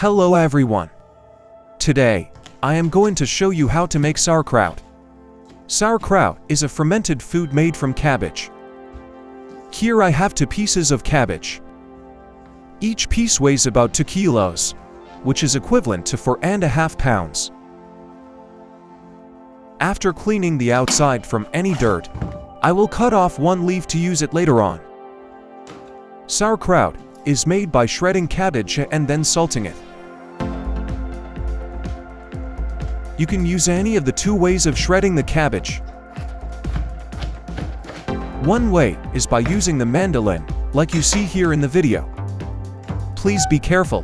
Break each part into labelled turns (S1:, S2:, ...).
S1: Hello everyone. Today, I am going to show you how to make sauerkraut. Sauerkraut is a fermented food made from cabbage. Here I have 2 pieces of cabbage. Each piece weighs about 2 kilos, which is equivalent to 4.5 pounds. After cleaning the outside from any dirt, I will cut off one leaf to use it later on. Sauerkraut is made by shredding cabbage and then salting it. You can use any of the 2 ways of shredding the cabbage. One way is by using the mandolin, like you see here in the video. Please be careful.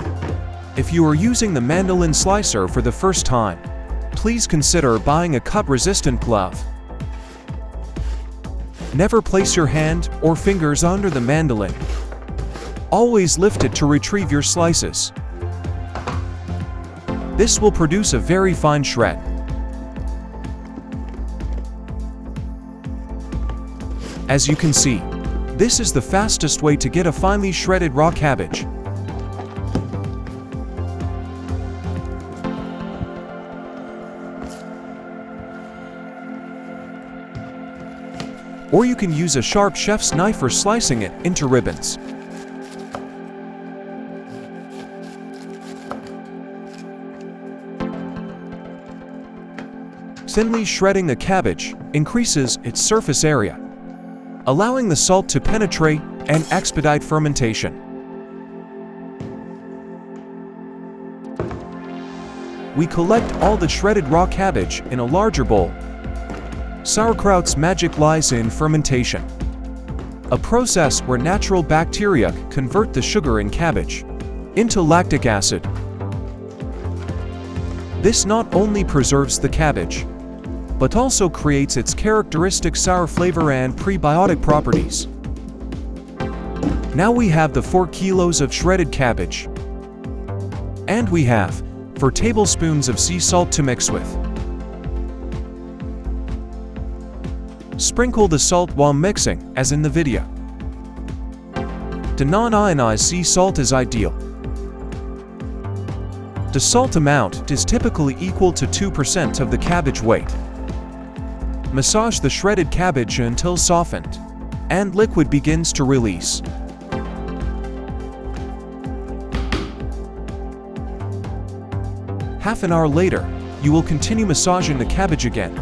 S1: If you are using the mandolin slicer for the first time, please consider buying a cut-resistant glove. Never place your hand or fingers under the mandolin. Always lift it to retrieve your slices. This will produce a very fine shred. As you can see, this is the fastest way to get a finely shredded raw cabbage. Or you can use a sharp chef's knife for slicing it into ribbons. Thinly shredding the cabbage increases its surface area, allowing the salt to penetrate and expedite fermentation. We collect all the shredded raw cabbage in a larger bowl. Sauerkraut's magic lies in fermentation, a process where natural bacteria convert the sugar in cabbage into lactic acid. This not only preserves the cabbage, but also creates its characteristic sour flavor and prebiotic properties. Now we have the 4 kilos of shredded cabbage. And we have 4 tablespoons of sea salt to mix with. Sprinkle the salt while mixing, as in the video. The non-ionized sea salt is ideal. The salt amount is typically equal to 2% of the cabbage weight. Massage the shredded cabbage until softened, and liquid begins to release. Half an hour later, you will continue massaging the cabbage again.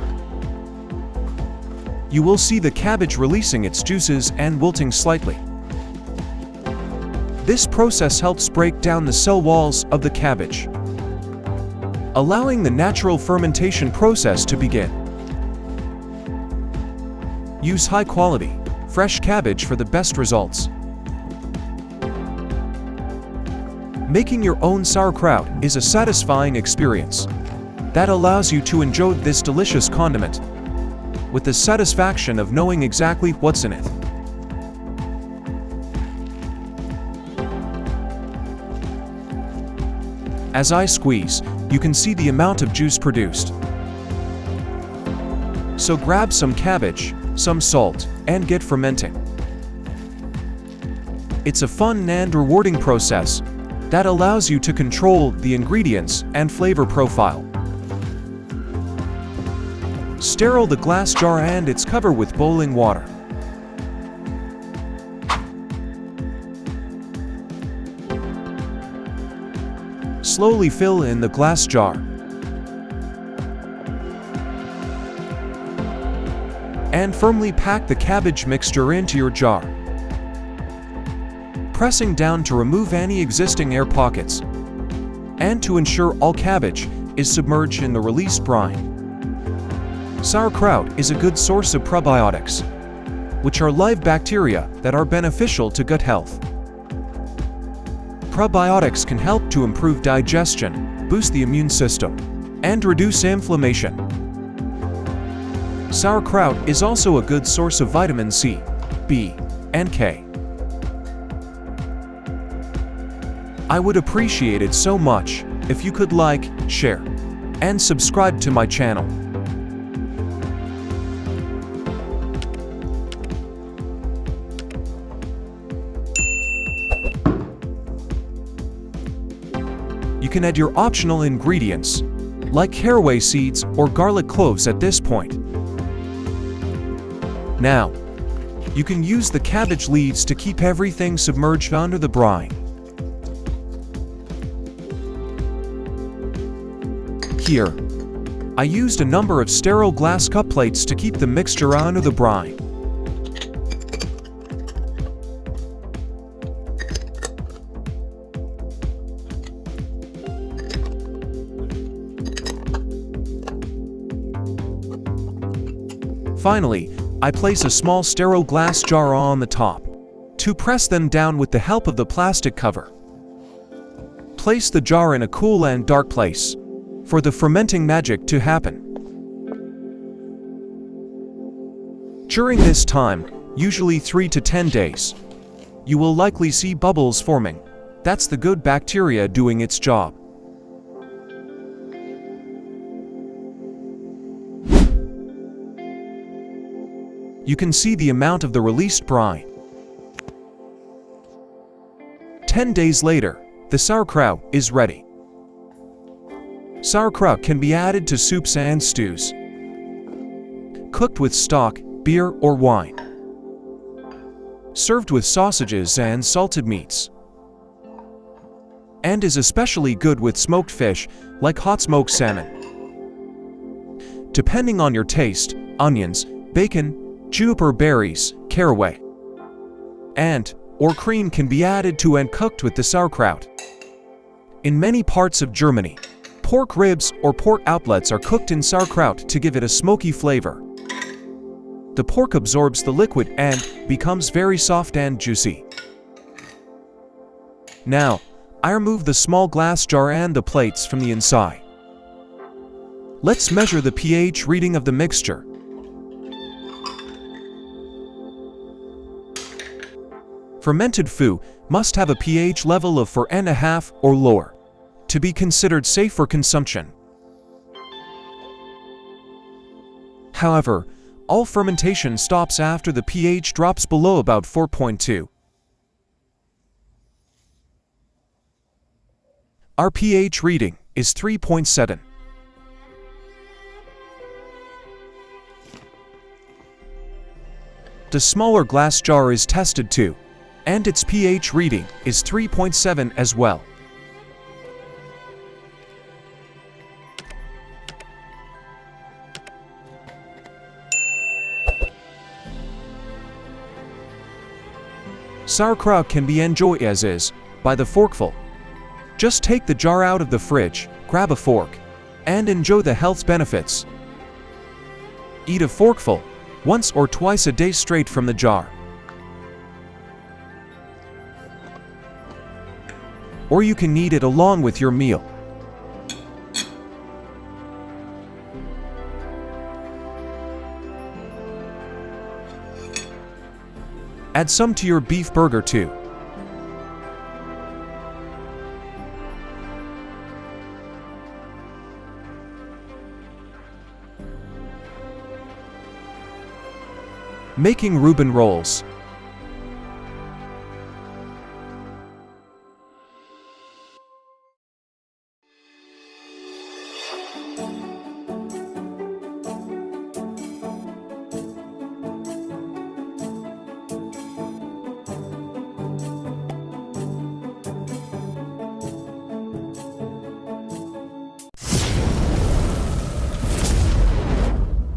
S1: You will see the cabbage releasing its juices and wilting slightly. This process helps break down the cell walls of the cabbage, allowing the natural fermentation process to begin. Use high-quality, fresh cabbage for the best results. Making your own sauerkraut is a satisfying experience that allows you to enjoy this delicious condiment with the satisfaction of knowing exactly what's in it. As I squeeze, you can see the amount of juice produced. So grab some cabbage, some salt, and get fermenting. It's a fun and rewarding process that allows you to control the ingredients and flavor profile. Sterile the glass jar and its cover with boiling water. Slowly fill in the glass jar. And firmly pack the cabbage mixture into your jar, pressing down to remove any existing air pockets and to ensure all cabbage is submerged in the released brine. Sauerkraut is a good source of probiotics, which are live bacteria that are beneficial to gut health. Probiotics can help to improve digestion, boost the immune system, and reduce inflammation. Sauerkraut is also a good source of vitamin C, B, and K. I would appreciate it so much if you could like, share, and subscribe to my channel. You can add your optional ingredients, like caraway seeds or garlic cloves at this point. Now, you can use the cabbage leaves to keep everything submerged under the brine. Here, I used a number of sterile glass cup plates to keep the mixture under the brine. Finally, I place a small sterile glass jar on the top to press them down with the help of the plastic cover. Place the jar in a cool and dark place for the fermenting magic to happen. During this time, usually 3 to 10 days, you will likely see bubbles forming. That's the good bacteria doing its job. You can see the amount of the released brine. 10 days later, the sauerkraut is ready. Sauerkraut can be added to soups and stews, cooked with stock, beer, or wine, served with sausages and salted meats, and is especially good with smoked fish like hot smoked salmon. Depending on your taste, onions, bacon, juniper berries, caraway, or cream can be added to and cooked with the sauerkraut. In many parts of Germany, pork ribs or pork outlets are cooked in sauerkraut to give it a smoky flavor. The pork absorbs the liquid and becomes very soft and juicy. Now, I remove the small glass jar and the plates from the inside. Let's measure the pH reading of the mixture. Fermented food must have a pH level of 4.5 or lower to be considered safe for consumption. However, all fermentation stops after the pH drops below about 4.2. Our pH reading is 3.7. The smaller glass jar is tested too, and its pH reading is 3.7 as well. Sauerkraut can be enjoyed as is, by the forkful. Just take the jar out of the fridge, grab a fork, and enjoy the health benefits. Eat a forkful, once or twice a day straight from the jar. Or you can eat it along with your meal. Add some to your beef burger too. Making Reuben rolls.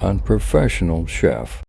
S2: Unprofessional chef.